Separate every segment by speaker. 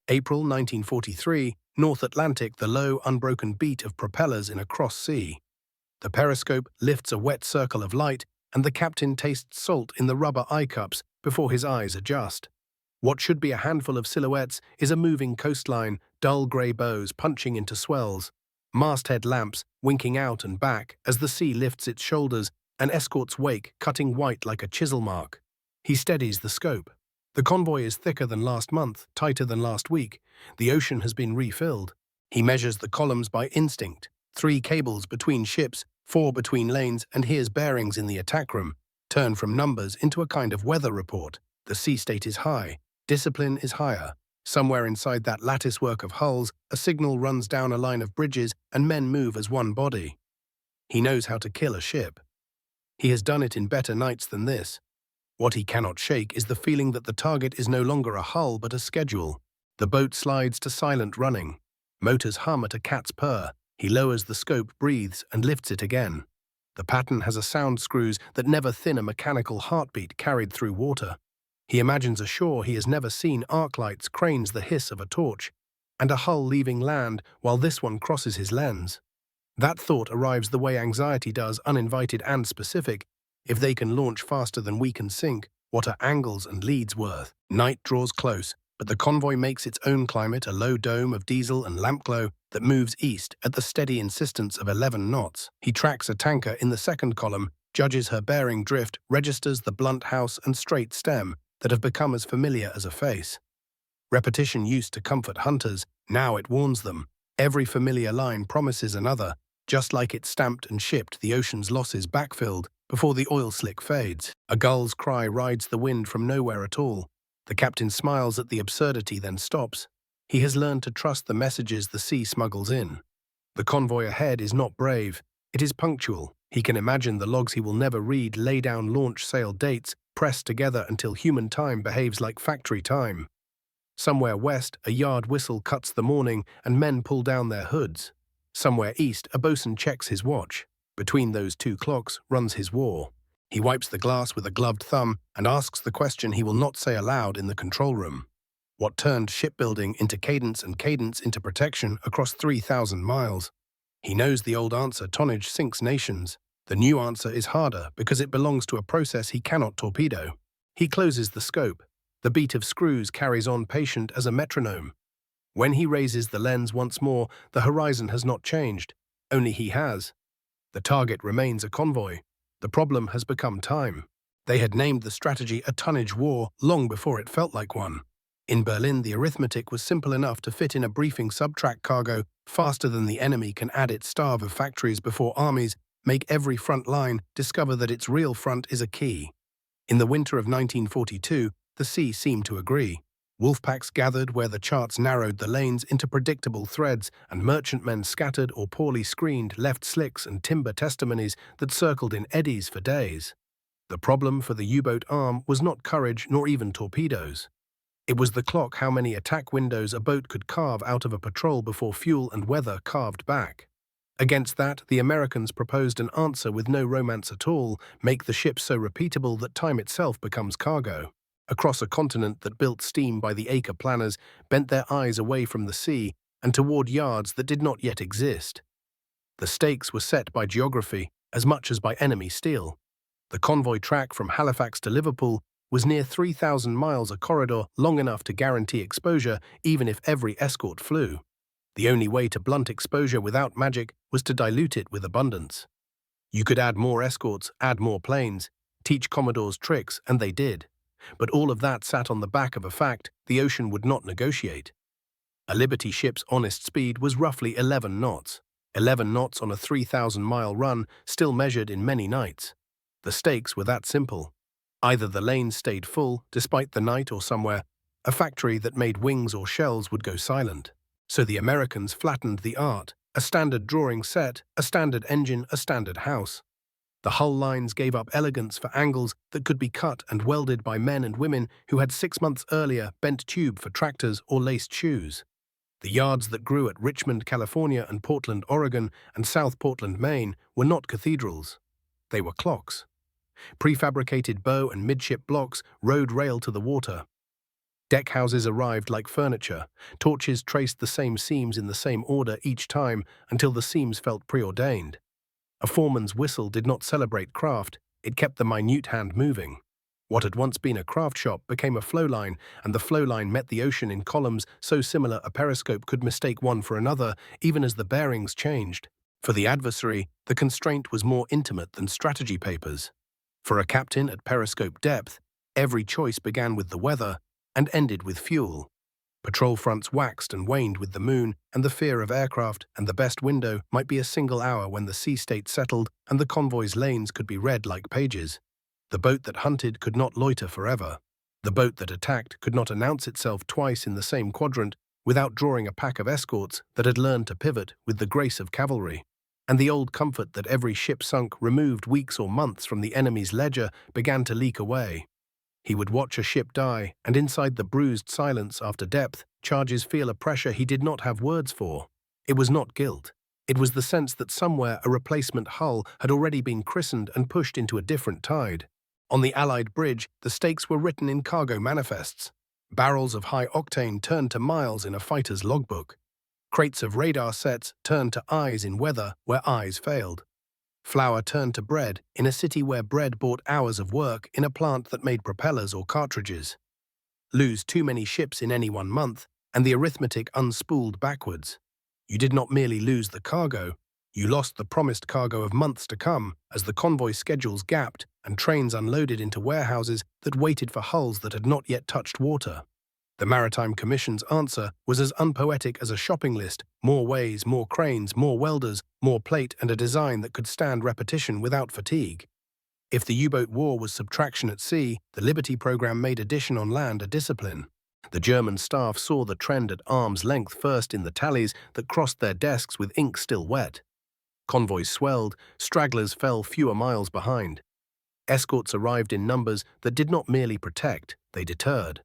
Speaker 1: April 1943, North Atlantic, the low, unbroken beat of propellers in a cross sea. The periscope lifts a wet circle of light, and the captain tastes salt in the rubber eye cups before his eyes adjust. What should be a handful of silhouettes is a moving coastline, dull grey bows punching into swells, masthead lamps winking out and back as the sea lifts its shoulders, an escort's wake cutting white like a chisel mark. He steadies the scope. The convoy is thicker than last month, tighter than last week. The ocean has been refilled. He measures the columns by instinct. 3 cables between ships, 4 between lanes, and hears bearings in the attack room. Turn from numbers into a kind of weather report. The sea state is high. Discipline is higher. Somewhere inside that latticework of hulls, a signal runs down a line of bridges and men move as one body. He knows how to kill a ship. He has done it in better nights than this. What he cannot shake is the feeling that the target is no longer a hull but a schedule. The boat slides to silent running. Motors hum at a cat's purr. He lowers the scope, breathes, and lifts it again. The pattern has a sound screws that never thin a mechanical heartbeat carried through water. He imagines a shore he has never seen, arc lights, cranes, the hiss of a torch, and a hull leaving land while this one crosses his lens. That thought arrives the way anxiety does, uninvited and specific. If they can launch faster than we can sink, what are angles and leads worth? Night draws close, but the convoy makes its own climate, a low dome of diesel and lamp glow that moves east at the steady insistence of 11 knots. He tracks a tanker in the second column, judges her bearing drift, registers the blunt house and straight stem that have become as familiar as a face. Repetition used to comfort hunters, now it warns them. Every familiar line promises another, just like it stamped and shipped the ocean's losses backfilled before the oil slick fades. A gull's cry rides the wind from nowhere at all. The captain smiles at the absurdity, then stops. He has learned to trust the messages the sea smuggles in. The convoy ahead is not brave. It is punctual. He can imagine the logs he will never read lay down launch sail dates, pressed together until human time behaves like factory time. Somewhere west, a yard whistle cuts the morning and men pull down their hoods. Somewhere east, a boatswain checks his watch. Between those 2 clocks runs his war. He wipes the glass with a gloved thumb and asks the question he will not say aloud in the control room. What turned shipbuilding into cadence and cadence into protection across 3,000 miles? He knows the old answer, tonnage sinks nations. The new answer is harder because it belongs to a process he cannot torpedo. He closes the scope. The beat of screws carries on patient as a metronome. When he raises the lens once more, the horizon has not changed. Only he has. The target remains a convoy. The problem has become time. They had named the strategy a tonnage war long before it felt like one. In Berlin, the arithmetic was simple enough to fit in a briefing subtract cargo faster than the enemy can add its starve of factories before armies make every front line discover that its real front is a key. In the winter of 1942, the sea seemed to agree. Wolfpacks gathered where the charts narrowed the lanes into predictable threads, and merchantmen scattered or poorly screened left slicks and timber testimonies that circled in eddies for days. The problem for the U-boat arm was not courage nor even torpedoes. It was the clock, how many attack windows a boat could carve out of a patrol before fuel and weather carved back. Against that, the Americans proposed an answer with no romance at all: make the ship so repeatable that time itself becomes cargo. Across a continent that built steam by the acre planners bent their eyes away from the sea and toward yards that did not yet exist. The stakes were set by geography as much as by enemy steel. The convoy track from Halifax to Liverpool was near 3,000 miles, a corridor long enough to guarantee exposure even if every escort flew. The only way to blunt exposure without magic was to dilute it with abundance. You could add more escorts, add more planes, teach Commodores tricks, and they did. But all of that sat on the back of a fact: the ocean would not negotiate. A Liberty ship's honest speed was roughly 11 knots. 11 knots on a 3,000-mile run, still measured in many nights. The stakes were that simple. Either the lanes stayed full, despite the night, or somewhere, a factory that made wings or shells would go silent. So the Americans flattened the art: a standard drawing set, a standard engine, a standard house. The hull lines gave up elegance for angles that could be cut and welded by men and women who had 6 months earlier bent tube for tractors or laced shoes. The yards that grew at Richmond, California, and Portland, Oregon, and South Portland, Maine were not cathedrals. They were clocks. Prefabricated bow and midship blocks rode rail to the water. Deck houses arrived like furniture. Torches traced the same seams in the same order each time until the seams felt preordained. A foreman's whistle did not celebrate craft, it kept the minute hand moving. What had once been a craft shop became a flow line, and the flow line met the ocean in columns so similar a periscope could mistake one for another, even as the bearings changed. For the adversary, the constraint was more intimate than strategy papers. For a captain at periscope depth, every choice began with the weather and ended with fuel. Patrol fronts waxed and waned with the moon and the fear of aircraft, and the best window might be a single hour when the sea state settled and the convoy's lanes could be read like pages. The boat that hunted could not loiter forever. The boat that attacked could not announce itself twice in the same quadrant without drawing a pack of escorts that had learned to pivot with the grace of cavalry. And the old comfort that every ship sunk removed weeks or months from the enemy's ledger began to leak away. He would watch a ship die, and inside the bruised silence after depth charges feel a pressure he did not have words for. It was not guilt. It was the sense that somewhere a replacement hull had already been christened and pushed into a different tide. On the Allied bridge, the stakes were written in cargo manifests. Barrels of high octane turned to miles in a fighter's logbook. Crates of radar sets turned to eyes in weather where eyes failed. Flour turned to bread in a city where bread bought hours of work in a plant that made propellers or cartridges. Lose too many ships in any one month, and the arithmetic unspooled backwards. You did not merely lose the cargo, you lost the promised cargo of months to come as the convoy schedules gapped and trains unloaded into warehouses that waited for hulls that had not yet touched water. The Maritime Commission's answer was as unpoetic as a shopping list: more ways, more cranes, more welders, more plate, and a design that could stand repetition without fatigue. If the U-boat war was subtraction at sea, the Liberty program made addition on land a discipline. The German staff saw the trend at arm's length first in the tallies that crossed their desks with ink still wet. Convoys swelled, stragglers fell fewer miles behind. Escorts arrived in numbers that did not merely protect, they deterred.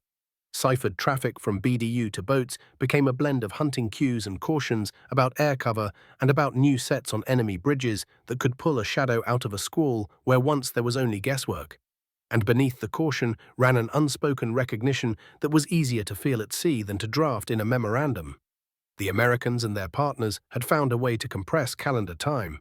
Speaker 1: Ciphered traffic from BDU to boats became a blend of hunting cues and cautions about air cover and about new sets on enemy bridges that could pull a shadow out of a squall where once there was only guesswork. And beneath the caution ran an unspoken recognition that was easier to feel at sea than to draft in a memorandum. The Americans and their partners had found a way to compress calendar time.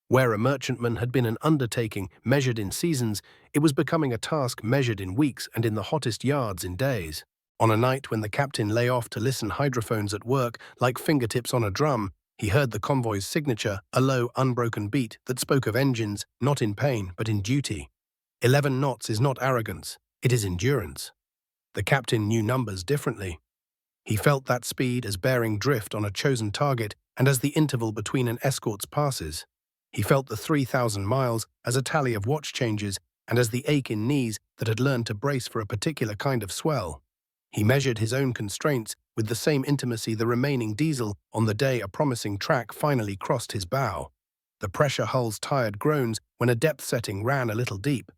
Speaker 1: Where a merchantman had been an undertaking measured in seasons, it was becoming a task measured in weeks and in the hottest yards in days. On a night when the captain lay off to listen hydrophones at work like fingertips on a drum, he heard the convoy's signature, a low, unbroken beat that spoke of engines, not in pain, but in duty. 11 knots is not arrogance, it is endurance. The captain knew numbers differently. He felt that speed as bearing drift on a chosen target and as the interval between an escort's passes. He felt the 3,000 miles as a tally of watch changes and as the ache in knees that had learned to brace for a particular kind of swell. He measured his own constraints with the same intimacy the remaining diesel on the day a promising track finally crossed his bow. The pressure hull's tired groans when a depth setting ran a little deep.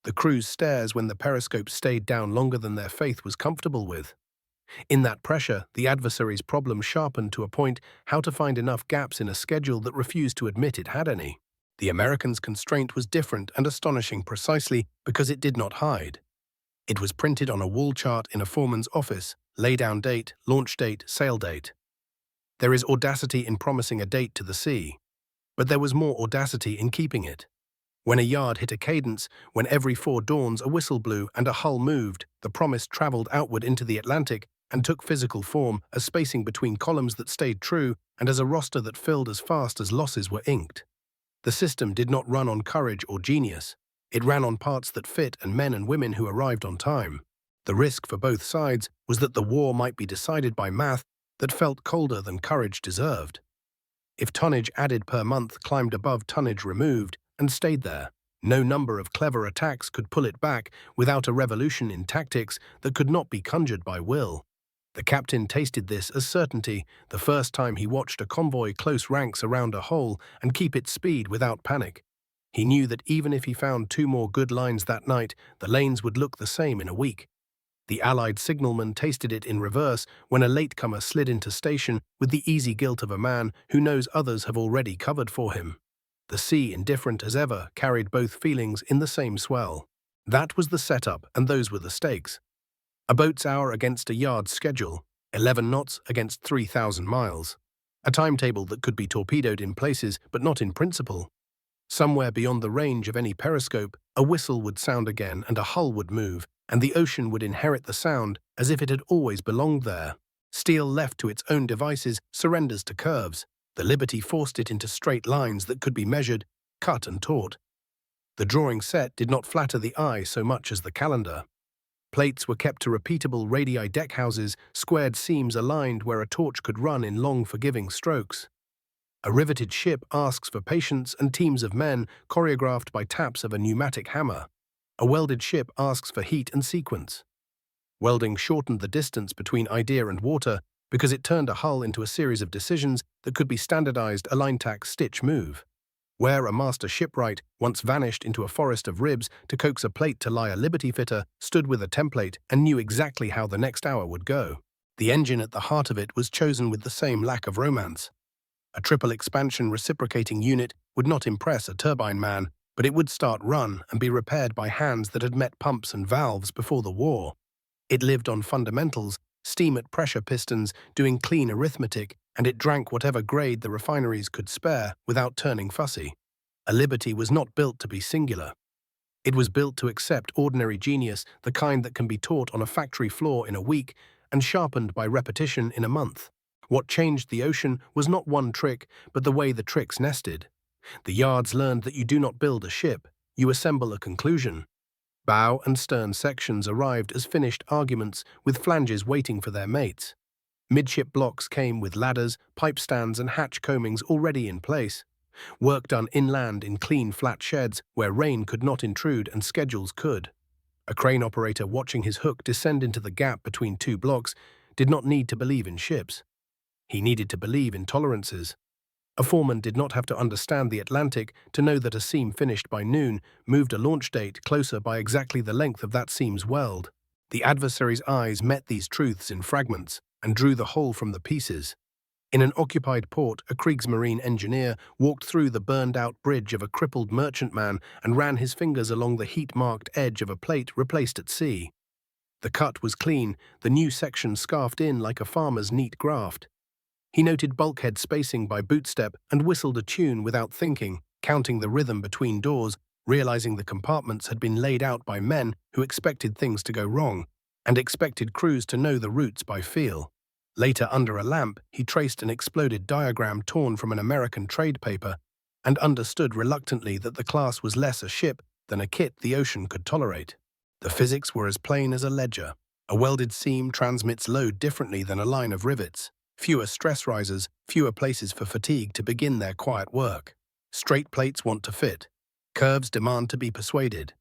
Speaker 1: The crew's stares when the periscope stayed down longer than their faith was comfortable with. In that pressure, the adversary's problem sharpened to a point how to find enough gaps in a schedule that refused to admit it had any. The American's constraint was different and astonishing precisely because it did not hide. It was printed on a wall chart in a foreman's office: laydown date, launch date, sail date. There is audacity in promising a date to the sea, but there was more audacity in keeping it. When a yard hit a cadence, when every 4 dawns a whistle blew and a hull moved, the promise traveled outward into the Atlantic and took physical form as spacing between columns that stayed true and as a roster that filled as fast as losses were inked. The system did not run on courage or genius. It ran on parts that fit and men and women who arrived on time. The risk for both sides was that the war might be decided by math that felt colder than courage deserved. If tonnage added per month climbed above tonnage removed and stayed there, no number of clever attacks could pull it back without a revolution in tactics that could not be conjured by will. The captain tasted this as certainty the first time he watched a convoy close ranks around a hole and keep its speed without panic. He knew that even if he found 2 more good lines that night, the lanes would look the same in a week. The Allied signalman tasted it in reverse when a latecomer slid into station with the easy guilt of a man who knows others have already covered for him. The sea, indifferent as ever, carried both feelings in the same swell. That was the setup, and those were the stakes. A boat's hour against a yard's schedule, 11 knots against 3,000 miles. A timetable that could be torpedoed in places but not in principle. Somewhere beyond the range of any periscope, a whistle would sound again and a hull would move, and the ocean would inherit the sound as if it had always belonged there. Steel left to its own devices surrenders to curves. The Liberty forced it into straight lines that could be measured, cut and taut. The drawing set did not flatter the eye so much as the calendar. Plates were kept to repeatable radii deckhouses, squared seams aligned where a torch could run in long forgiving strokes. A riveted ship asks for patience and teams of men choreographed by taps of a pneumatic hammer. A welded ship asks for heat and sequence. Welding shortened the distance between idea and water because it turned a hull into a series of decisions that could be standardized a line-tack-stitch move. Where a master shipwright once vanished into a forest of ribs to coax a plate to lie, a Liberty fitter stood with a template and knew exactly how the next hour would go. The engine at the heart of it was chosen with the same lack of romance. A triple expansion reciprocating unit would not impress a turbine man, but it would start run and be repaired by hands that had met pumps and valves before the war. It lived on fundamentals, steam at pressure pistons, doing clean arithmetic, and it drank whatever grade the refineries could spare without turning fussy. A Liberty was not built to be singular. It was built to accept ordinary genius, the kind that can be taught on a factory floor in a week and sharpened by repetition in a month. What changed the ocean was not one trick, but the way the tricks nested. The yards learned that you do not build a ship, you assemble a conclusion. Bow and stern sections arrived as finished arguments with flanges waiting for their mates. Midship blocks came with ladders, pipe stands and hatch combings already in place. Work done inland in clean flat sheds where rain could not intrude and schedules could. A crane operator watching his hook descend into the gap between two blocks did not need to believe in ships. He needed to believe in tolerances. A foreman did not have to understand the Atlantic to know that a seam finished by noon moved a launch date closer by exactly the length of that seam's weld. The adversary's eyes met these truths in fragments and drew the whole from the pieces. In an occupied port, a Kriegsmarine engineer walked through the burned-out bridge of a crippled merchantman and ran his fingers along the heat-marked edge of a plate replaced at sea. The cut was clean, the new section scarfed in like a farmer's neat graft. He noted bulkhead spacing by bootstep and whistled a tune without thinking, counting the rhythm between doors, realizing the compartments had been laid out by men who expected things to go wrong and expected crews to know the routes by feel. Later, under a lamp, he traced an exploded diagram torn from an American trade paper and understood reluctantly that the class was less a ship than a kit the ocean could tolerate. The physics were as plain as a ledger. A welded seam transmits load differently than a line of rivets. Fewer stress risers, fewer places for fatigue to begin their quiet work. Straight plates want to fit. Curves demand to be persuaded.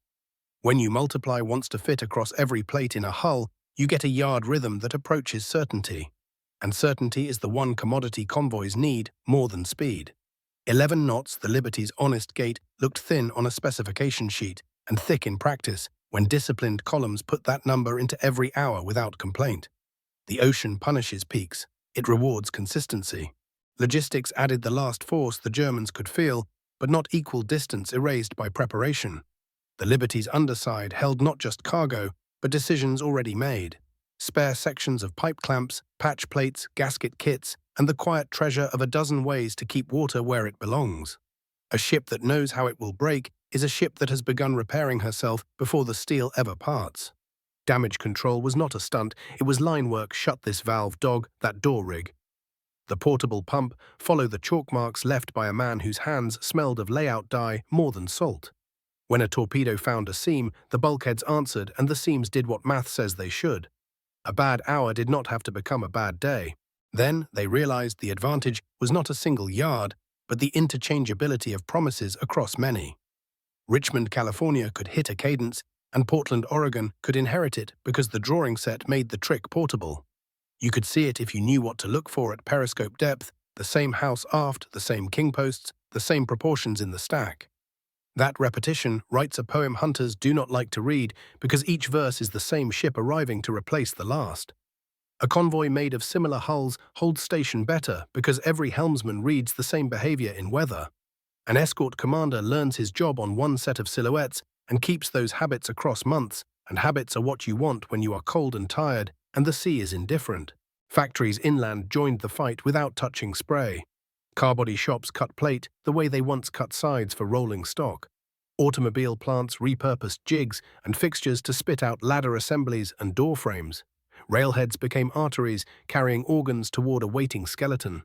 Speaker 1: When you multiply wants to fit across every plate in a hull, you get a yard rhythm that approaches certainty. And certainty is the one commodity convoys need more than speed. 11 knots, the Liberty's honest gait, looked thin on a specification sheet and thick in practice when disciplined columns put that number into every hour without complaint. The ocean punishes peaks. It rewards consistency. Logistics added the last force the Germans could feel, but not equal distance erased by preparation. The Liberty's underside held not just cargo, but decisions already made. Spare sections of pipe clamps, patch plates, gasket kits, and the quiet treasure of a dozen ways to keep water where it belongs. A ship that knows how it will break is a ship that has begun repairing herself before the steel ever parts. Damage control was not a stunt, it was line work. Shut this valve, dog, that door rig. The portable pump followed the chalk marks left by a man whose hands smelled of layout dye more than salt. When a torpedo found a seam, the bulkheads answered and the seams did what math says they should. A bad hour did not have to become a bad day. Then they realized the advantage was not a single yard, but the interchangeability of promises across many. Richmond, California could hit a cadence, and Portland, Oregon could inherit it because the drawing set made the trick portable. You could see it if you knew what to look for at periscope depth, the same house aft, the same king posts, the same proportions in the stack. That repetition writes a poem hunters do not like to read because each verse is the same ship arriving to replace the last. A convoy made of similar hulls holds station better because every helmsman reads the same behavior in weather. An escort commander learns his job on one set of silhouettes and keeps those habits across months and habits are what you want when you are cold and tired, and the sea is indifferent. Factories inland joined the fight without touching spray. Car-body shops cut plate the way they once cut sides for rolling stock. Automobile plants repurposed jigs and fixtures to spit out ladder assemblies and door frames. Railheads became arteries, carrying organs toward a waiting skeleton.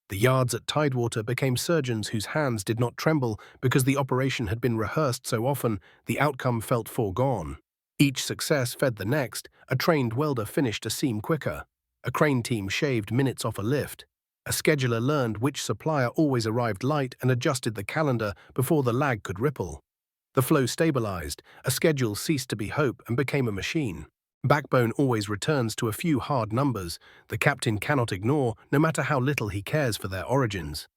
Speaker 1: The yards at Tidewater became surgeons whose hands did not tremble because the operation had been rehearsed so often the outcome felt foregone. Each success fed the next. A trained welder finished a seam quicker. A crane team shaved minutes off a lift. A scheduler learned which supplier always arrived light and adjusted the calendar before the lag could ripple. The flow stabilized. A schedule ceased to be hope and became a machine. Backbone always returns to a few hard numbers the captain cannot ignore, no matter how little he cares for their origins.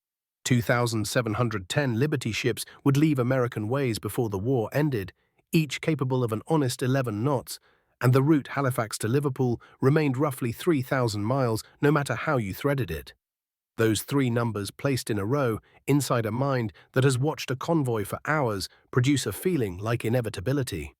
Speaker 1: 2,710 Liberty ships would leave American ways before the war ended, each capable of an honest 11 knots, and the route Halifax to Liverpool remained roughly 3,000 miles no matter how you threaded it. Those three numbers placed in a row, inside a mind that has watched a convoy for hours, produce a feeling like inevitability.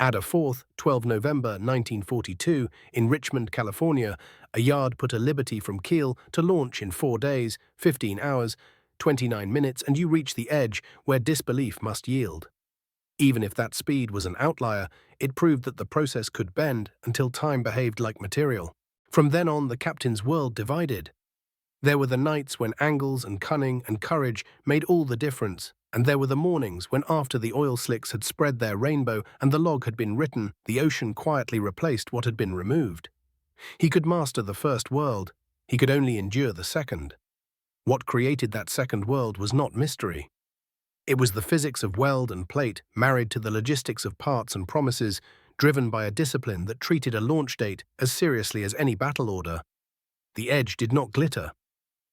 Speaker 1: Add a fourth, 12 November 1942, in Richmond, California, a yard put a Liberty from keel to launch in 4 days, 15 hours, 29 minutes, and you reach the edge where disbelief must yield. Even if that speed was an outlier, it proved that the process could bend until time behaved like material. From then on, the captain's world divided. There were the nights when angles and cunning and courage made all the difference, and there were the mornings when after the oil slicks had spread their rainbow and the log had been written, the ocean quietly replaced what had been removed. He could master the first world, he could only endure the second. What created that second world was not mystery. It was the physics of weld and plate married to the logistics of parts and promises, driven by a discipline that treated a launch date as seriously as any battle order. The edge did not glitter.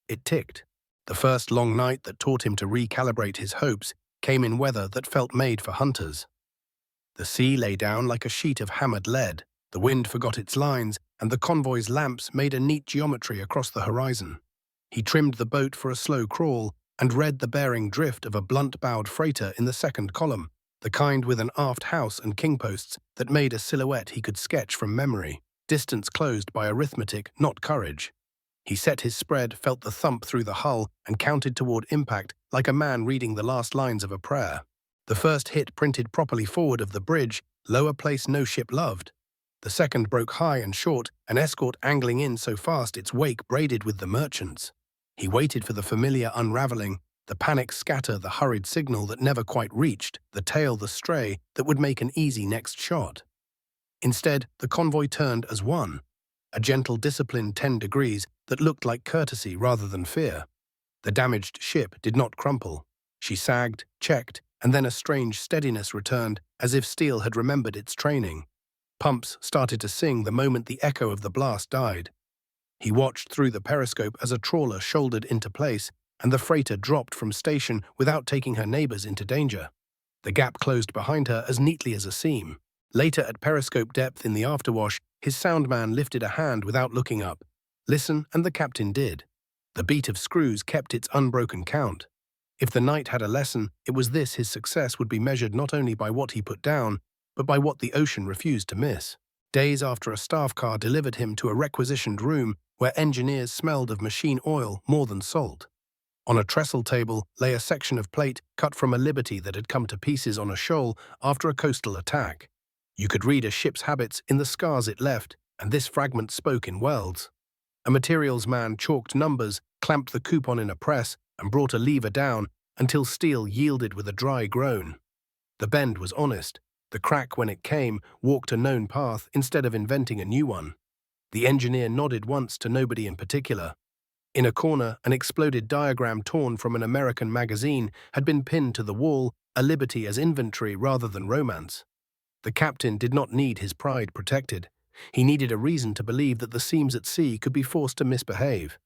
Speaker 1: It ticked. The first long night that taught him to recalibrate his hopes came in weather that felt made for hunters. The sea lay down like a sheet of hammered lead, the wind forgot its lines, and the convoy's lamps made a neat geometry across the horizon. He trimmed the boat for a slow crawl and read the bearing drift of a blunt-bowed freighter in the second column, the kind with an aft house and kingposts that made a silhouette he could sketch from memory, distance closed by arithmetic, not courage. He set his spread, felt the thump through the hull, and counted toward impact like a man reading the last lines of a prayer. The first hit printed properly forward of the bridge, lower place no ship loved. The second broke high and short, an escort angling in so fast its wake braided with the merchants. He waited for the familiar unraveling, the panic scatter, the hurried signal that never quite reached, the tail the stray that would make an easy next shot. Instead, the convoy turned as one. A gentle discipline 10 degrees that looked like courtesy rather than fear. The damaged ship did not crumple. She sagged, checked, and then a strange steadiness returned, as if steel had remembered its training. Pumps started to sing the moment the echo of the blast died. He watched through the periscope as a trawler shouldered into place, and the freighter dropped from station without taking her neighbors into danger. The gap closed behind her as neatly as a seam. Later, at periscope depth in the afterwash, his soundman lifted a hand without looking up. Listen, and the captain did. The beat of screws kept its unbroken count. If the night had a lesson, it was this: his success would be measured not only by what he put down, but by what the ocean refused to miss. Days after a staff car delivered him to a requisitioned room where engineers smelled of machine oil more than salt. On a trestle table lay a section of plate cut from a Liberty that had come to pieces on a shoal after a coastal attack. You could read a ship's habits in the scars it left, and this fragment spoke in welds. A materials man chalked numbers, clamped the coupon in a press, and brought a lever down until steel yielded with a dry groan. The bend was honest. The crack, when it came, walked a known path instead of inventing a new one. The engineer nodded once to nobody in particular. In a corner, an exploded diagram torn from an American magazine had been pinned to the wall, a Liberty as inventory rather than romance. The captain did not need his pride protected. He needed a reason to believe that the seams at sea could be forced to misbehave.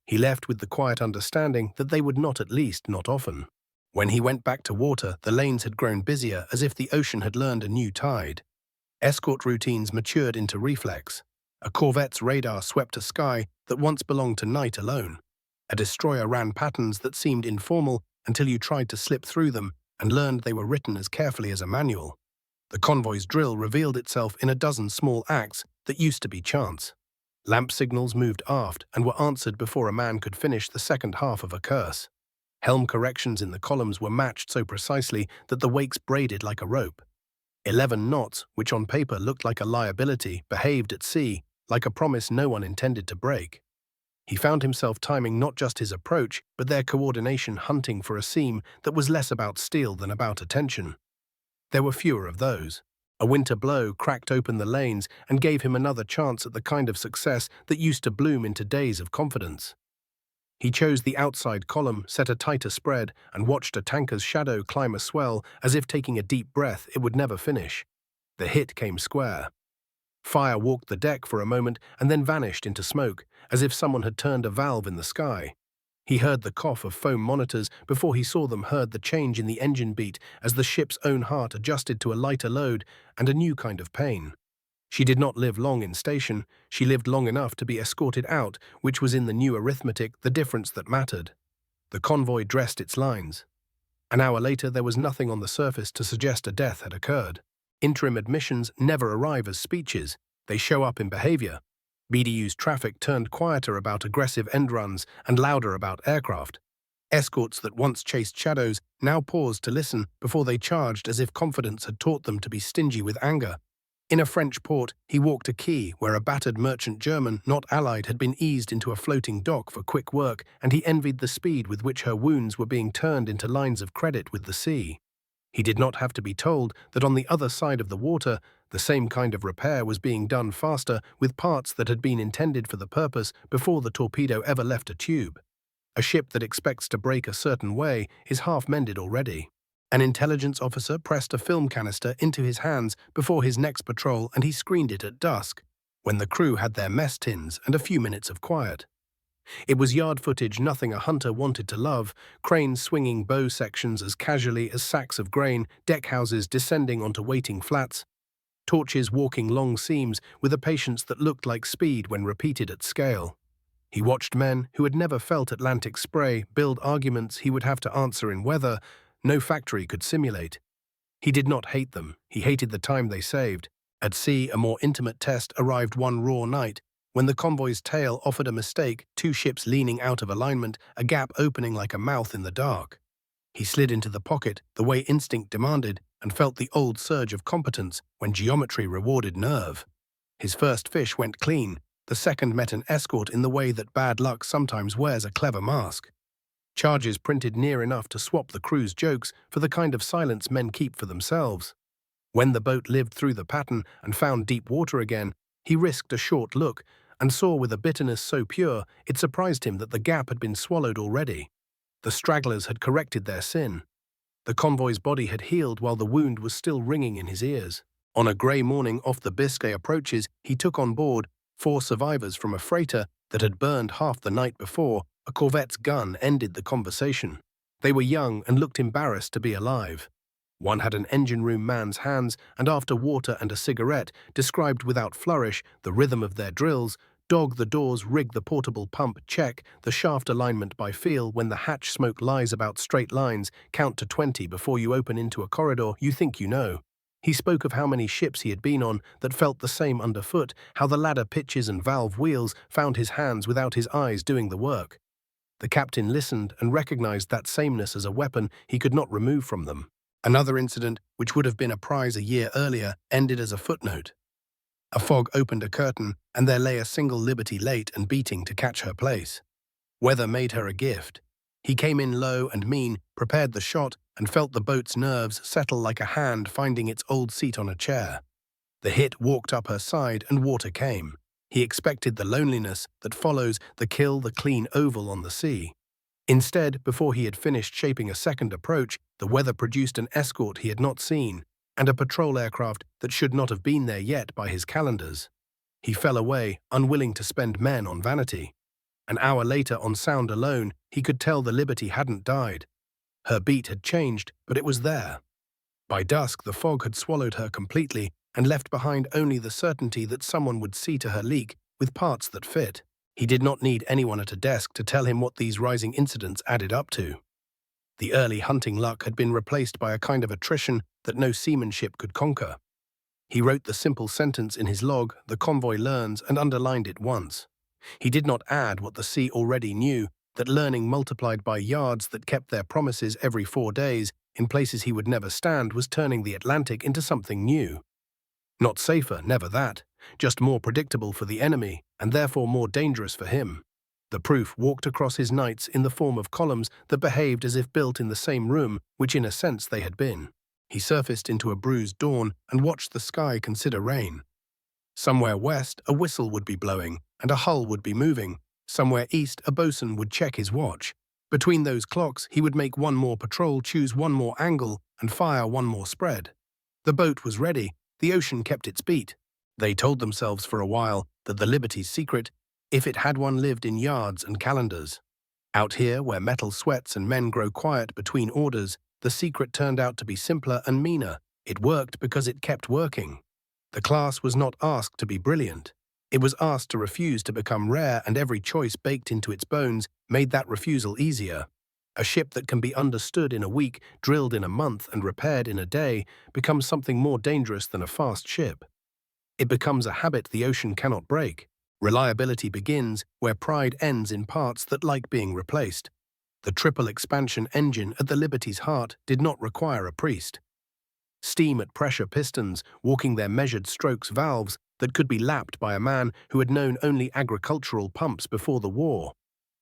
Speaker 1: He left with the quiet understanding that they would not, at least not often. When he went back to water, the lanes had grown busier, as if the ocean had learned a new tide. Escort routines matured into reflex. A corvette's radar swept a sky that once belonged to night alone. A destroyer ran patterns that seemed informal until you tried to slip through them and learned they were written as carefully as a manual. The convoy's drill revealed itself in a dozen small acts that used to be chance. Lamp signals moved aft and were answered before a man could finish the second half of a curse. Helm corrections in the columns were matched so precisely that the wakes braided like a rope. 11 knots, which on paper looked like a liability, behaved at sea like a promise no one intended to break. He found himself timing not just his approach, but their coordination, hunting for a seam that was less about steel than about attention. There were fewer of those. A winter blow cracked open the lanes and gave him another chance at the kind of success that used to bloom into days of confidence. He chose the outside column, set a tighter spread, and watched a tanker's shadow climb a swell as if taking a deep breath it would never finish. The hit came square. Fire walked the deck for a moment and then vanished into smoke, as if someone had turned a valve in the sky. He heard the cough of foam monitors before he saw them, heard the change in the engine beat as the ship's own heart adjusted to a lighter load and a new kind of pain. She did not live long in station. She lived long enough to be escorted out, which was in the new arithmetic the difference that mattered. The convoy dressed its lines. An hour later, there was nothing on the surface to suggest a death had occurred. Interim admissions never arrive as speeches. They show up in behavior. BDU's traffic turned quieter about aggressive end runs and louder about aircraft. Escorts that once chased shadows now paused to listen before they charged, as if confidence had taught them to be stingy with anger. In a French port, he walked a quay where a battered merchant German, not allied, had been eased into a floating dock for quick work, and he envied the speed with which her wounds were being turned into lines of credit with the sea. He did not have to be told that on the other side of the water, the same kind of repair was being done faster with parts that had been intended for the purpose before the torpedo ever left a tube. A ship that expects to break a certain way is half mended already. An intelligence officer pressed a film canister into his hands before his next patrol, and he screened it at dusk, when the crew had their mess tins and a few minutes of quiet. It was yard footage nothing a hunter wanted to love, cranes swinging bow sections as casually as sacks of grain, deckhouses descending onto waiting flats, torches walking long seams with a patience that looked like speed when repeated at scale. He watched men who had never felt Atlantic spray build arguments he would have to answer in weather no factory could simulate. He did not hate them, he hated the time they saved. At sea, a more intimate test arrived one raw night, when the convoy's tail offered a mistake, two ships leaning out of alignment, a gap opening like a mouth in the dark. He slid into the pocket, the way instinct demanded, and felt the old surge of competence when geometry rewarded nerve. His first fish went clean, the second met an escort in the way that bad luck sometimes wears a clever mask. Charges printed near enough to swap the crew's jokes for the kind of silence men keep for themselves. When the boat lived through the pattern and found deep water again, he risked a short look and saw with a bitterness so pure it surprised him that the gap had been swallowed already. The stragglers had corrected their sin. The convoy's body had healed while the wound was still ringing in his ears. On a grey morning off the Biscay approaches, he took on board 4 survivors from a freighter that had burned half the night before. A corvette's gun ended the conversation. They were young and looked embarrassed to be alive. One had an engine room man's hands, and after water and a cigarette, described without flourish the rhythm of their drills, dog the doors, rig the portable pump, check the shaft alignment by feel. When the hatch smoke lies about straight lines, count to 20 before you open into a corridor you think you know. He spoke of how many ships he had been on that felt the same underfoot, how the ladder pitches and valve wheels found his hands without his eyes doing the work. The captain listened and recognized that sameness as a weapon he could not remove from them. Another incident, which would have been a prize a year earlier, ended as a footnote. A fog opened a curtain, and there lay a single Liberty late and beating to catch her place. Weather made her a gift. He came in low and mean, prepared the shot, and felt the boat's nerves settle like a hand finding its old seat on a chair. The hit walked up her side, and water came. He expected the loneliness that follows the kill, the clean oval on the sea. Instead, before he had finished shaping a second approach, the weather produced an escort he had not seen, and a patrol aircraft that should not have been there yet by his calendars. He fell away, unwilling to spend men on vanity. An hour later, on sound alone, he could tell the Liberty hadn't died. Her beat had changed, but it was there. By dusk, the fog had swallowed her completely and left behind only the certainty that someone would see to her leak with parts that fit. He did not need anyone at a desk to tell him what these rising incidents added up to. The early hunting luck had been replaced by a kind of attrition that no seamanship could conquer. He wrote the simple sentence in his log, "The convoy learns," and underlined it once. He did not add what the sea already knew, that learning multiplied by yards that kept their promises every 4 days, in places he would never stand, was turning the Atlantic into something new. Not safer, never that, just more predictable for the enemy, and therefore more dangerous for him. The proof walked across his nights in the form of columns that behaved as if built in the same room, which in a sense they had been. He surfaced into a bruised dawn and watched the sky consider rain. Somewhere west, a whistle would be blowing, and a hull would be moving. Somewhere east, a boatswain would check his watch. Between those clocks, he would make one more patrol, choose one more angle, and fire one more spread. The boat was ready. The ocean kept its beat. They told themselves for a while that the Liberty's secret, if it had one, lived in yards and calendars. Out here, where metal sweats and men grow quiet between orders, the secret turned out to be simpler and meaner. It worked because it kept working. The class was not asked to be brilliant. It was asked to refuse to become rare, and every choice baked into its bones made that refusal easier. A ship that can be understood in a week, drilled in a month, and repaired in a day becomes something more dangerous than a fast ship. It becomes a habit the ocean cannot break. Reliability begins where pride ends in parts that like being replaced. The triple expansion engine at the Liberty's heart did not require a priest. Steam at pressure pistons, walking their measured strokes valves that could be lapped by a man who had known only agricultural pumps before the war.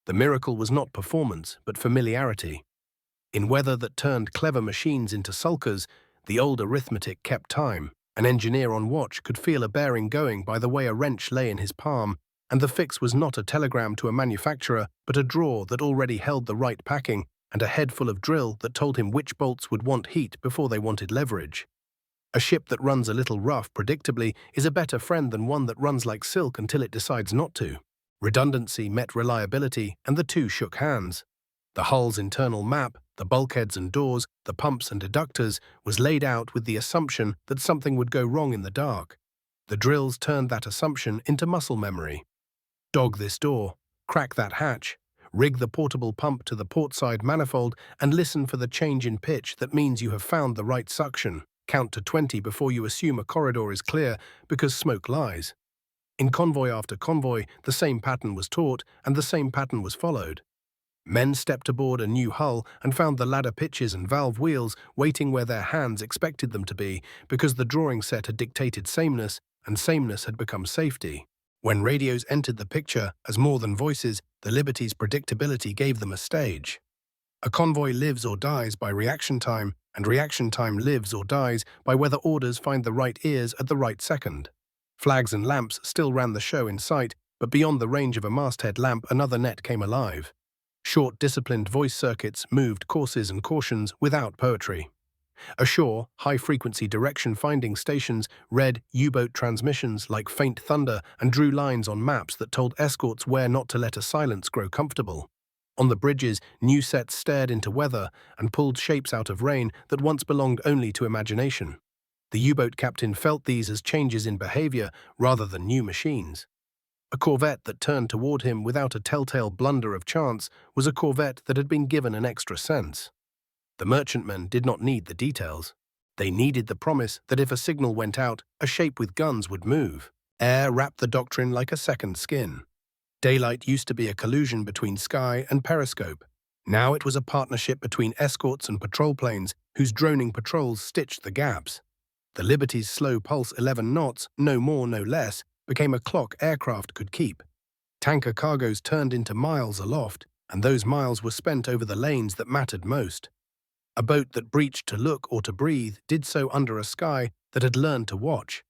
Speaker 1: The miracle was not performance, but familiarity. In weather that turned clever machines into sulkers, the old arithmetic kept time. An engineer on watch could feel a bearing going by the way a wrench lay in his palm, and the fix was not a telegram to a manufacturer, but a drawer that already held the right packing, and a head full of drill that told him which bolts would want heat before they wanted leverage. A ship that runs a little rough, predictably, is a better friend than one that runs like silk until it decides not to. Redundancy met reliability, and the two shook hands. The hull's internal map, the bulkheads and doors, the pumps and deductors, was laid out with the assumption that something would go wrong in the dark. The drills turned that assumption into muscle memory. Dog this door, crack that hatch, rig the portable pump to the portside manifold, and listen for the change in pitch that means you have found the right suction. Count to 20 before you assume a corridor is clear, because smoke lies. In convoy after convoy, the same pattern was taught, and the same pattern was followed. Men stepped aboard a new hull and found the ladder pitches and valve wheels waiting where their hands expected them to be, because the drawing set had dictated sameness, and sameness had become safety. When radios entered the picture as more than voices, the Liberty's predictability gave them a stage. A convoy lives or dies by reaction time, and reaction time lives or dies by whether orders find the right ears at the right second. Flags and lamps still ran the show in sight, but beyond the range of a masthead lamp another net came alive. Short, disciplined voice circuits moved courses and cautions without poetry. Ashore, high-frequency direction-finding stations read U-boat transmissions like faint thunder and drew lines on maps that told escorts where not to let a silence grow comfortable. On the bridges, new sets stared into weather and pulled shapes out of rain that once belonged only to imagination. The U-boat captain felt these as changes in behavior rather than new machines. A corvette that turned toward him without a telltale blunder of chance was a corvette that had been given an extra sense. The merchantmen did not need the details. They needed the promise that if a signal went out, a shape with guns would move. Air wrapped the doctrine like a second skin. Daylight used to be a collusion between sky and periscope. Now it was a partnership between escorts and patrol planes whose droning patrols stitched the gaps. The Liberty's slow pulse 11 knots, no more, no less, became a clock aircraft could keep. Tanker cargoes turned into miles aloft, and those miles were spent over the lanes that mattered most. A boat that breached to look or to breathe did so under a sky that had learned to watch.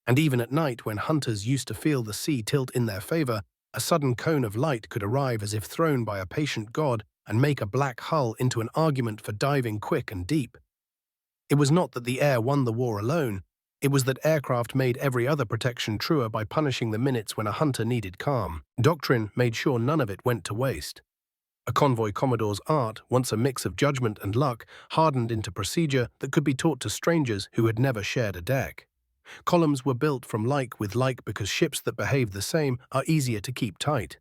Speaker 1: And even at night, when hunters used to feel the sea tilt in their favor, a sudden cone of light could arrive as if thrown by a patient god and make a black hull into an argument for diving quick and deep. It was not that the air won the war alone. It was that aircraft made every other protection truer by punishing the minutes when a hunter needed calm. Doctrine made sure none of it went to waste. A convoy commodore's art, once a mix of judgment and luck, hardened into procedure that could be taught to strangers who had never shared a deck. Columns were built from like with like because ships that behave the same are easier to keep tight.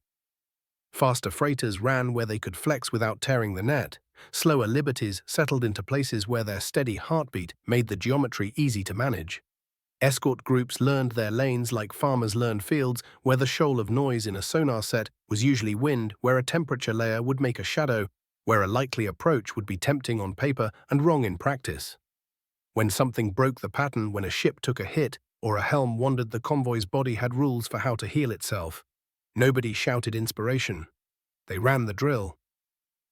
Speaker 1: Faster freighters ran where they could flex without tearing the net. Slower Liberties settled into places where their steady heartbeat made the geometry easy to manage. Escort groups learned their lanes like farmers learned fields, where the shoal of noise in a sonar set was usually wind, where a temperature layer would make a shadow, where a likely approach would be tempting on paper and wrong in practice. When something broke the pattern, when a ship took a hit, or a helm wandered, the convoy's body had rules for how to heal itself. Nobody shouted inspiration. They ran the drill.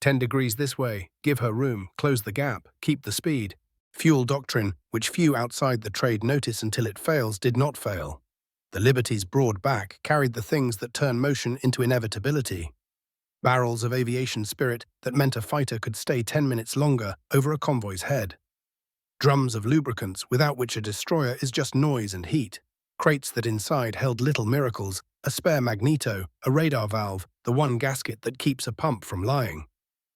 Speaker 1: 10 degrees this way, give her room, close the gap, keep the speed. Fuel doctrine, which few outside the trade notice until it fails, did not fail. The Liberties' broad back carried the things that turn motion into inevitability. Barrels of aviation spirit that meant a fighter could stay 10 minutes longer over a convoy's head. Drums of lubricants without which a destroyer is just noise and heat. Crates that inside held little miracles, a spare magneto, a radar valve, the one gasket that keeps a pump from lying.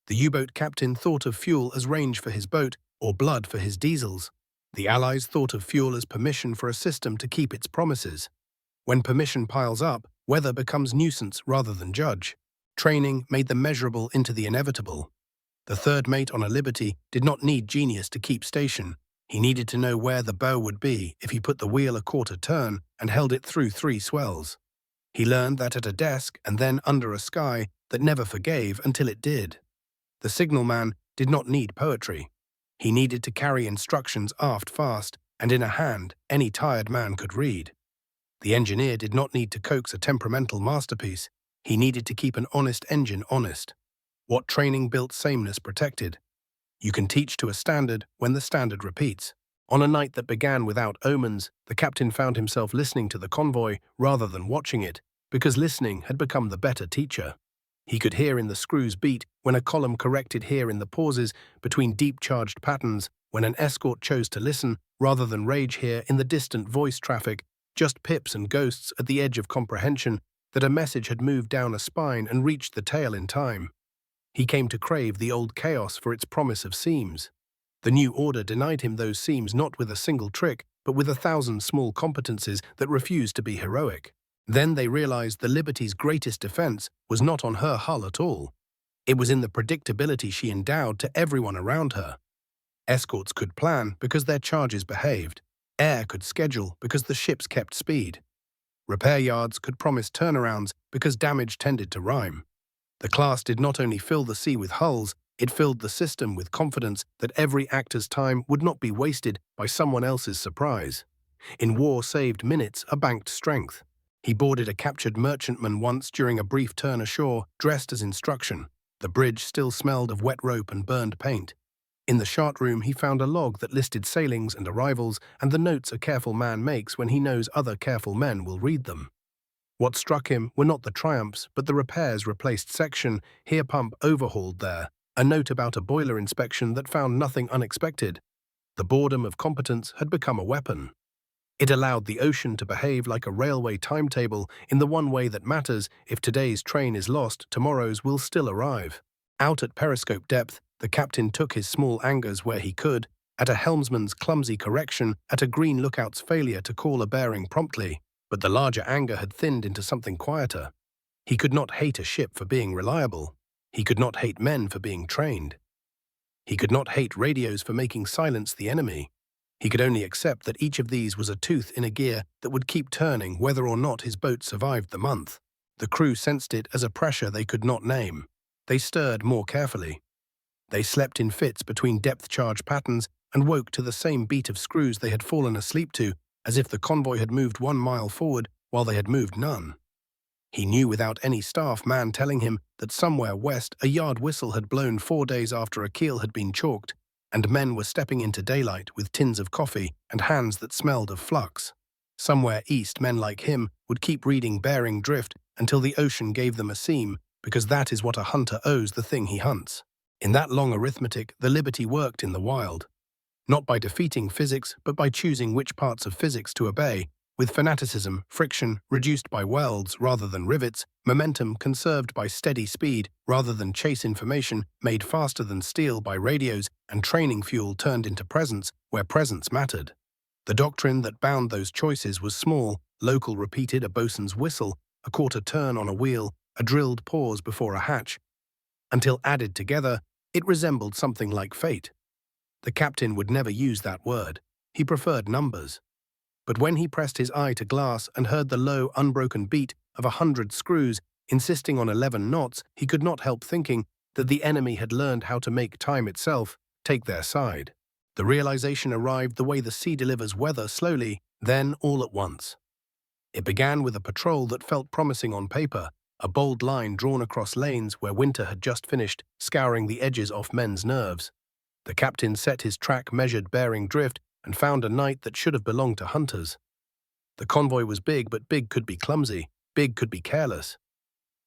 Speaker 1: The U-boat captain thought of fuel as range for his boat or blood for his diesels. The Allies thought of fuel as permission for a system to keep its promises. When permission piles up, weather becomes nuisance rather than judge. Training made the measurable into the inevitable. The third mate on a Liberty did not need genius to keep station. He needed to know where the bow would be if he put the wheel a quarter turn and held it through 3 swells. He learned that at a desk and then under a sky that never forgave until it did. The signalman did not need poetry. He needed to carry instructions aft fast and in a hand any tired man could read. The engineer did not need to coax a temperamental masterpiece. He needed to keep an honest engine honest. What training built sameness protected. You can teach to a standard when the standard repeats. On a night that began without omens, the captain found himself listening to the convoy rather than watching it, because listening had become the better teacher. He could hear in the screws beat when a column corrected here in the pauses between deep-charged patterns, when an escort chose to listen rather than rage here in the distant voice traffic, just pips and ghosts at the edge of comprehension that a message had moved down a spine and reached the tail in time. He came to crave the old chaos for its promise of seams. The new order denied him those seams not with a single trick, but with 1,000 small competencies that refused to be heroic. Then they realized the Liberty's greatest defense was not on her hull at all. It was in the predictability she endowed to everyone around her. Escorts could plan because their charges behaved. Air could schedule because the ships kept speed. Repair yards could promise turnarounds because damage tended to rhyme. The class did not only fill the sea with hulls, it filled the system with confidence that every actor's time would not be wasted by someone else's surprise. In war, saved minutes are banked strength. He boarded a captured merchantman once during a brief turn ashore, dressed as instruction. The bridge still smelled of wet rope and burned paint. In the chart room, he found a log that listed sailings and arrivals and the notes a careful man makes when he knows other careful men will read them. What struck him were not the triumphs, but the repairs replaced section, here pump overhauled there, a note about a boiler inspection that found nothing unexpected. The boredom of competence had become a weapon. It allowed the ocean to behave like a railway timetable in the one way that matters: if today's train is lost, tomorrow's will still arrive. Out at periscope depth, the captain took his small angers where he could, at a helmsman's clumsy correction, at a green lookout's failure to call a bearing promptly. But the larger anger had thinned into something quieter. He could not hate a ship for being reliable. He could not hate men for being trained. He could not hate radios for making silence the enemy. He could only accept that each of these was a tooth in a gear that would keep turning whether or not his boat survived the month. The crew sensed it as a pressure they could not name. They stirred more carefully. They slept in fits between depth-charge patterns and woke to the same beat of screws they had fallen asleep to, as if the convoy had moved 1 mile forward while they had moved none. He knew without any staff man telling him that somewhere west a yard whistle had blown 4 days after a keel had been chalked, and men were stepping into daylight with tins of coffee and hands that smelled of flux. Somewhere east men like him would keep reading bearing drift until the ocean gave them a seam, because that is what a hunter owes the thing he hunts. In that long arithmetic, the Liberty worked in the wild. Not by defeating physics, but by choosing which parts of physics to obey, with fanaticism, friction reduced by welds rather than rivets, momentum conserved by steady speed rather than chase information made faster than steel by radios, and training fuel turned into presence where presence mattered. The doctrine that bound those choices was small, local repeated, a bosun's whistle, a quarter turn on a wheel, a drilled pause before a hatch. Until added together, it resembled something like fate. The captain would never use that word. He preferred numbers. But when he pressed his eye to glass and heard the low, unbroken beat of 100 screws insisting on 11 knots, he could not help thinking that the enemy had learned how to make time itself take their side. The realization arrived the way the sea delivers weather slowly, then all at once. It began with a patrol that felt promising on paper, a bold line drawn across lanes where winter had just finished scouring the edges off men's nerves. The captain set his track measured bearing drift and found a night that should have belonged to hunters. The convoy was big, but big could be clumsy, big could be careless.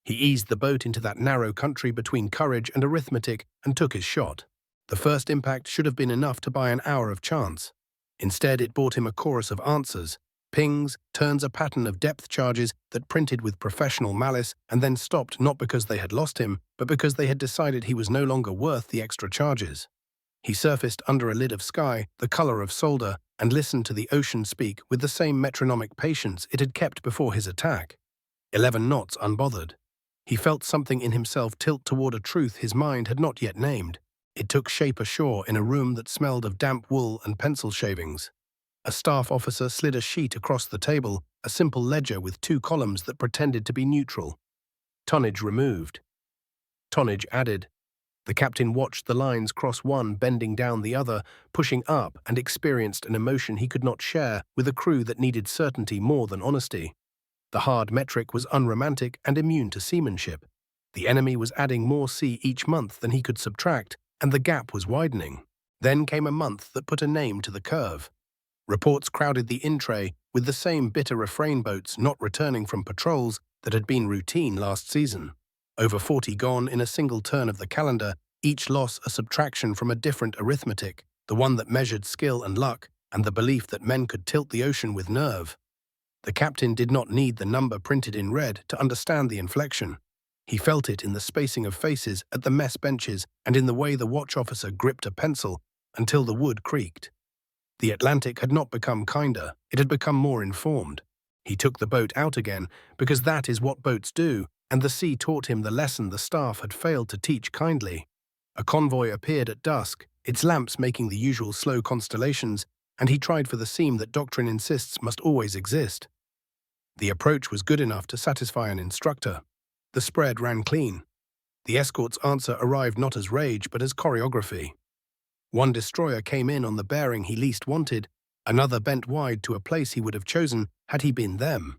Speaker 1: He eased the boat into that narrow country between courage and arithmetic and took his shot. The first impact should have been enough to buy an hour of chance. Instead, it bought him a chorus of answers, pings, turns, a pattern of depth charges that printed with professional malice and then stopped not because they had lost him, but because they had decided he was no longer worth the extra charges. He surfaced under a lid of sky, the color of solder, and listened to the ocean speak with the same metronomic patience it had kept before his attack. 11 knots unbothered. He felt something in himself tilt toward a truth his mind had not yet named. It took shape ashore in a room that smelled of damp wool and pencil shavings. A staff officer slid a sheet across the table, a simple ledger with 2 columns that pretended to be neutral. Tonnage removed. Tonnage added. The captain watched the lines cross one, bending down the other, pushing up, and experienced an emotion he could not share with a crew that needed certainty more than honesty. The hard metric was unromantic and immune to seamanship. The enemy was adding more sea each month than he could subtract, and the gap was widening. Then came a month that put a name to the curve. Reports crowded the in-tray with the same bitter refrain boats not returning from patrols that had been routine last season. Over 40 gone in a single turn of the calendar, each loss a subtraction from a different arithmetic, the one that measured skill and luck, and the belief that men could tilt the ocean with nerve. The captain did not need the number printed in red to understand the inflection. He felt it in the spacing of faces at the mess benches and in the way the watch officer gripped a pencil until the wood creaked. The Atlantic had not become kinder, it had become more informed. He took the boat out again, because that is what boats do, and the sea taught him the lesson the staff had failed to teach kindly. A convoy appeared at dusk, its lamps making the usual slow constellations, and he tried for the seam that doctrine insists must always exist. The approach was good enough to satisfy an instructor. The spread ran clean. The escort's answer arrived not as rage, but as choreography. One destroyer came in on the bearing he least wanted, another bent wide to a place he would have chosen had he been them.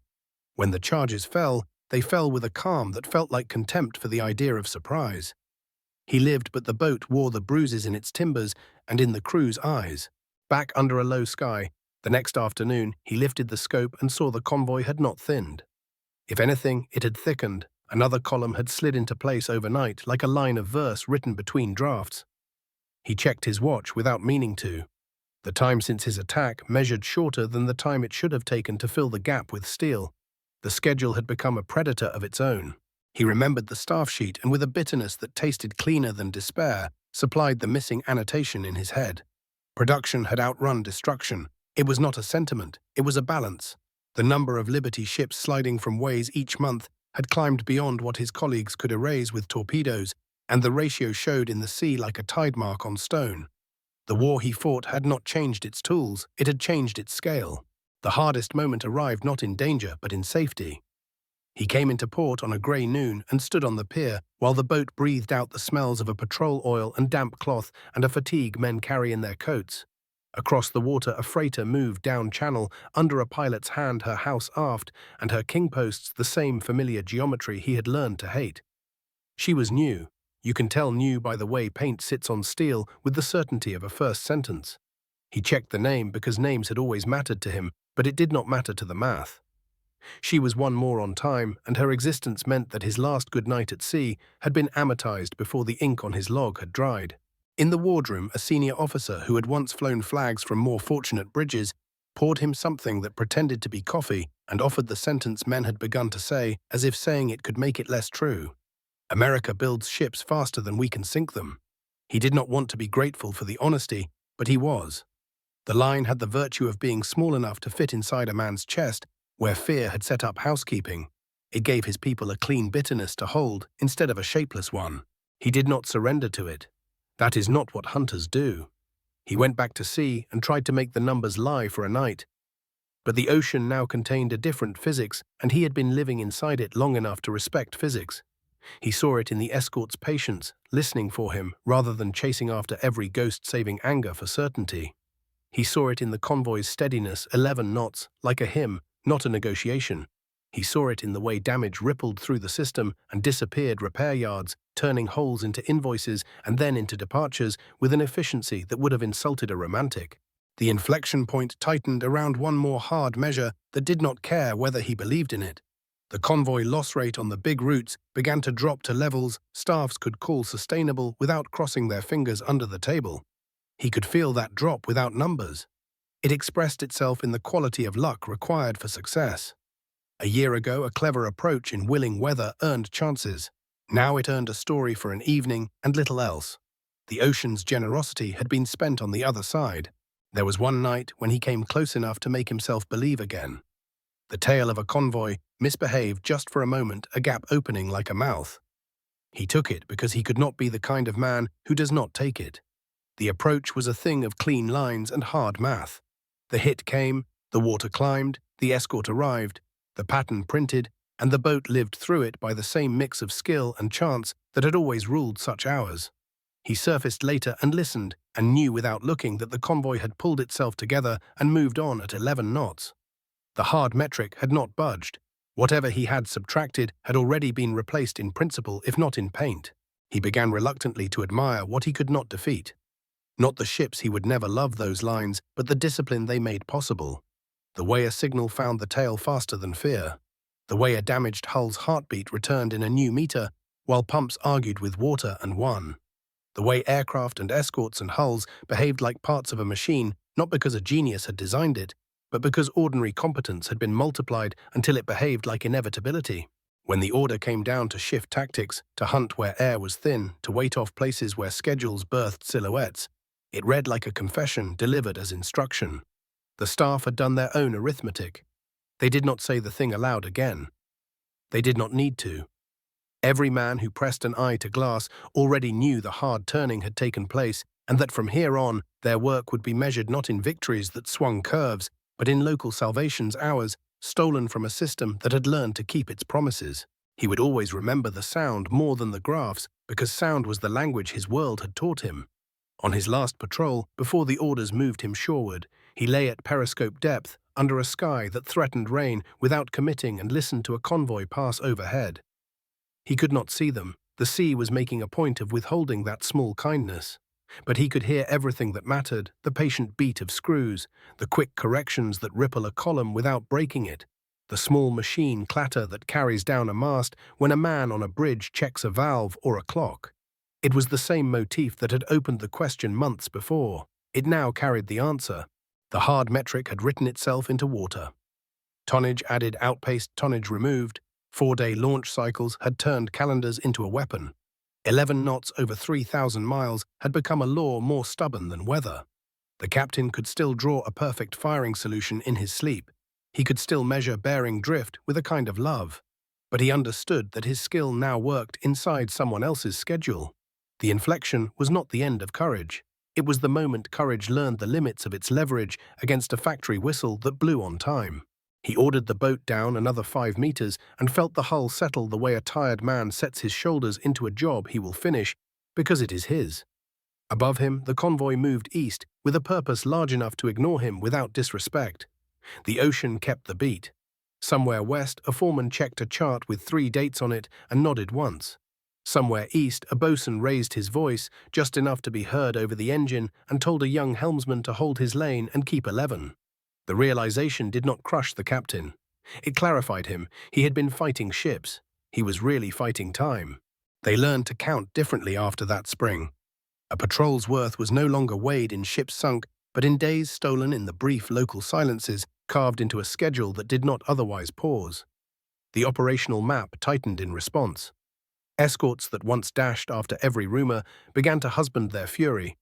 Speaker 1: When the charges fell, they fell with a calm that felt like contempt for the idea of surprise. He lived, but the boat wore the bruises in its timbers and in the crew's eyes. Back under a low sky, the next afternoon, he lifted the scope and saw the convoy had not thinned. If anything, it had thickened. Another column had slid into place overnight, like a line of verse written between drafts. He checked his watch without meaning to. The time since his attack measured shorter than the time it should have taken to fill the gap with steel. The schedule had become a predator of its own. He remembered the staff sheet and with a bitterness that tasted cleaner than despair, supplied the missing annotation in his head. Production had outrun destruction. It was not a sentiment, it was a balance. The number of Liberty ships sliding from ways each month had climbed beyond what his colleagues could erase with torpedoes, and the ratio showed in the sea like a tide mark on stone. The war he fought had not changed its tools, it had changed its scale. The hardest moment arrived not in danger, but in safety. He came into port on a grey noon and stood on the pier, while the boat breathed out the smells of a petrol oil and damp cloth and a fatigue men carry in their coats. Across the water, a freighter moved down channel, under a pilot's hand, her house aft, and her king posts the same familiar geometry he had learned to hate. She was new. You can tell new by the way paint sits on steel with the certainty of a first sentence. He checked the name because names had always mattered to him, but it did not matter to the math. She was one more on time, and her existence meant that his last good night at sea had been amortized before the ink on his log had dried. In the wardroom, a senior officer who had once flown flags from more fortunate bridges poured him something that pretended to be coffee and offered the sentence men had begun to say, as if saying it could make it less true. America builds ships faster than we can sink them. He did not want to be grateful for the honesty, but he was. The line had the virtue of being small enough to fit inside a man's chest, where fear had set up housekeeping. It gave his people a clean bitterness to hold instead of a shapeless one. He did not surrender to it. That is not what hunters do. He went back to sea and tried to make the numbers lie for a night. But the ocean now contained a different physics, and he had been living inside it long enough to respect physics. He saw it in the escort's patience, listening for him, rather than chasing after every ghost-saving anger for certainty. He saw it in the convoy's steadiness, 11 knots, like a hymn, not a negotiation. He saw it in the way damage rippled through the system and disappeared repair yards, turning holes into invoices and then into departures with an efficiency that would have insulted a romantic. The inflection point tightened around one more hard measure that did not care whether he believed in it. The convoy loss rate on the big routes began to drop to levels staffs could call sustainable without crossing their fingers under the table. He could feel that drop without numbers. It expressed itself in the quality of luck required for success. A year ago, a clever approach in willing weather earned chances. Now it earned a story for an evening and little else. The ocean's generosity had been spent on the other side. There was one night when he came close enough to make himself believe again. The tail of a convoy misbehaved just for a moment, a gap opening like a mouth. He took it because he could not be the kind of man who does not take it. The approach was a thing of clean lines and hard math. The hit came, the water climbed, the escort arrived, the pattern printed, and the boat lived through it by the same mix of skill and chance that had always ruled such hours. He surfaced later and listened, and knew without looking that the convoy had pulled itself together and moved on at 11 knots. The hard metric had not budged. Whatever he had subtracted had already been replaced in principle, if not in paint. He began reluctantly to admire what he could not defeat. Not the ships, he would never love those lines, but the discipline they made possible. The way a signal found the tail faster than fear. The way a damaged hull's heartbeat returned in a new meter, while pumps argued with water and won. The way aircraft and escorts and hulls behaved like parts of a machine, not because a genius had designed it, but because ordinary competence had been multiplied until it behaved like inevitability. When the order came down to shift tactics, to hunt where air was thin, to wait off places where schedules birthed silhouettes, it read like a confession delivered as instruction. The staff had done their own arithmetic. They did not say the thing aloud again. They did not need to. Every man who pressed an eye to glass already knew the hard turning had taken place, and that from here on their work would be measured not in victories that swung curves, but in local salvations, hours stolen from a system that had learned to keep its promises. He would always remember the sound more than the graphs, because sound was the language his world had taught him. On his last patrol, before the orders moved him shoreward, he lay at periscope depth, under a sky that threatened rain, without committing, and listened to a convoy pass overhead. He could not see them. The sea was making a point of withholding that small kindness. But he could hear everything that mattered, the patient beat of screws, the quick corrections that ripple a column without breaking it, the small machine clatter that carries down a mast when a man on a bridge checks a valve or a clock. It was the same motif that had opened the question months before. It now carried the answer. The hard metric had written itself into water. Tonnage added, outpaced, tonnage removed. 4-day launch cycles had turned calendars into a weapon. 11 knots over 3,000 miles had become a law more stubborn than weather. The captain could still draw a perfect firing solution in his sleep. He could still measure bearing drift with a kind of love. But he understood that his skill now worked inside someone else's schedule. The inflection was not the end of courage. It was the moment courage learned the limits of its leverage against a factory whistle that blew on time. He ordered the boat down another 5 meters and felt the hull settle the way a tired man sets his shoulders into a job he will finish because it is his. Above him, the convoy moved east with a purpose large enough to ignore him without disrespect. The ocean kept the beat. Somewhere west, a foreman checked a chart with 3 dates on it and nodded once. Somewhere east, a bosun raised his voice, just enough to be heard over the engine, and told a young helmsman to hold his lane and keep 11. The realization did not crush the captain. It clarified him. He had been fighting ships. He was really fighting time. They learned to count differently after that spring. A patrol's worth was no longer weighed in ships sunk, but in days stolen in the brief local silences carved into a schedule that did not otherwise pause. The operational map tightened in response. Escorts that once dashed after every rumor began to husband their fury.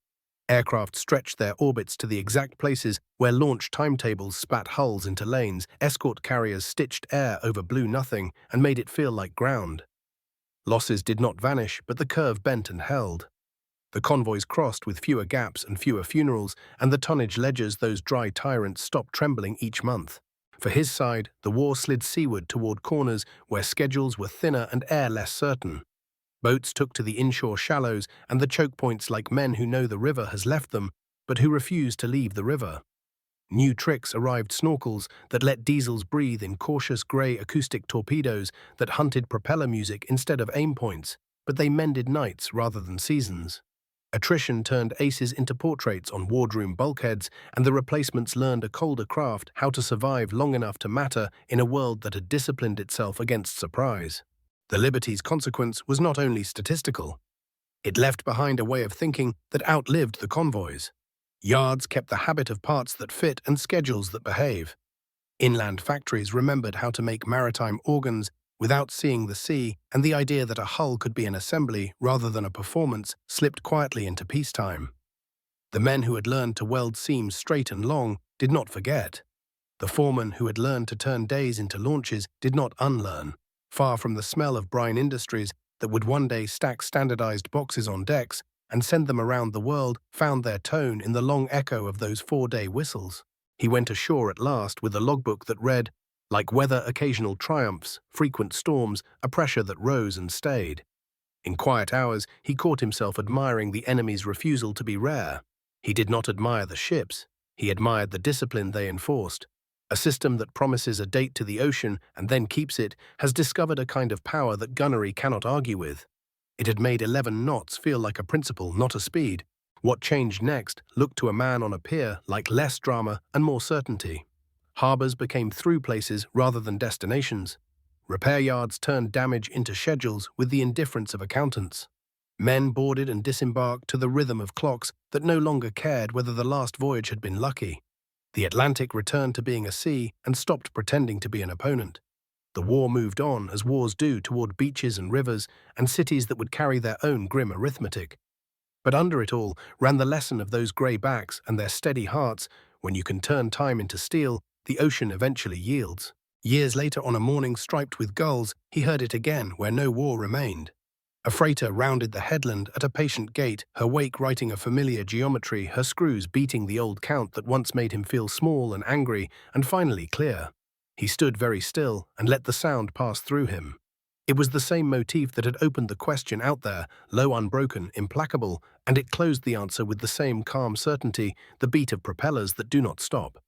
Speaker 1: Aircraft stretched their orbits to the exact places where launch timetables spat hulls into lanes. Escort carriers stitched air over blue nothing and made it feel like ground. Losses did not vanish, but the curve bent and held. The convoys crossed with fewer gaps and fewer funerals, and the tonnage ledgers, those dry tyrants, stopped trembling each month. For his side, the war slid seaward toward corners where schedules were thinner and air less certain. Boats took to the inshore shallows and the choke points like men who know the river has left them, but who refuse to leave the river. New tricks arrived: snorkels that let diesels breathe in cautious grey acoustic torpedoes that hunted propeller music instead of aim points, but they mended nights rather than seasons. Attrition turned aces into portraits on wardroom bulkheads, and the replacements learned a colder craft how to survive long enough to matter in a world that had disciplined itself against surprise. The Liberties' consequence was not only statistical. It left behind a way of thinking that outlived the convoys. Yards kept the habit of parts that fit and schedules that behave. Inland factories remembered how to make maritime organs without seeing the sea, and the idea that a hull could be an assembly rather than a performance slipped quietly into peacetime. The men who had learned to weld seams straight and long did not forget. The foremen who had learned to turn days into launches did not unlearn. Far from the smell of brine industries that would one day stack standardized boxes on decks and send them around the world found their tone in the long echo of those 4-day whistles. He went ashore at last with a logbook that read, "Like weather, occasional triumphs, frequent storms, a pressure that rose and stayed." In quiet hours, he caught himself admiring the enemy's refusal to be rare. He did not admire the ships. He admired the discipline they enforced. A system that promises a date to the ocean and then keeps it has discovered a kind of power that gunnery cannot argue with. It had made 11 knots feel like a principle, not a speed. What changed next looked to a man on a pier like less drama and more certainty. Harbors became through places rather than destinations. Repair yards turned damage into schedules with the indifference of accountants. Men boarded and disembarked to the rhythm of clocks that no longer cared whether the last voyage had been lucky. The Atlantic returned to being a sea and stopped pretending to be an opponent. The war moved on, as wars do, toward beaches and rivers and cities that would carry their own grim arithmetic. But under it all ran the lesson of those grey backs and their steady hearts: when you can turn time into steel, the ocean eventually yields. Years later, on a morning striped with gulls, he heard it again where no war remained. A freighter rounded the headland at a patient gait, her wake writing a familiar geometry, her screws beating the old count that once made him feel small and angry, and finally clear. He stood very still and let the sound pass through him. It was the same motif that had opened the question out there, low, unbroken, implacable, and it closed the answer with the same calm certainty, the beat of propellers that do not stop.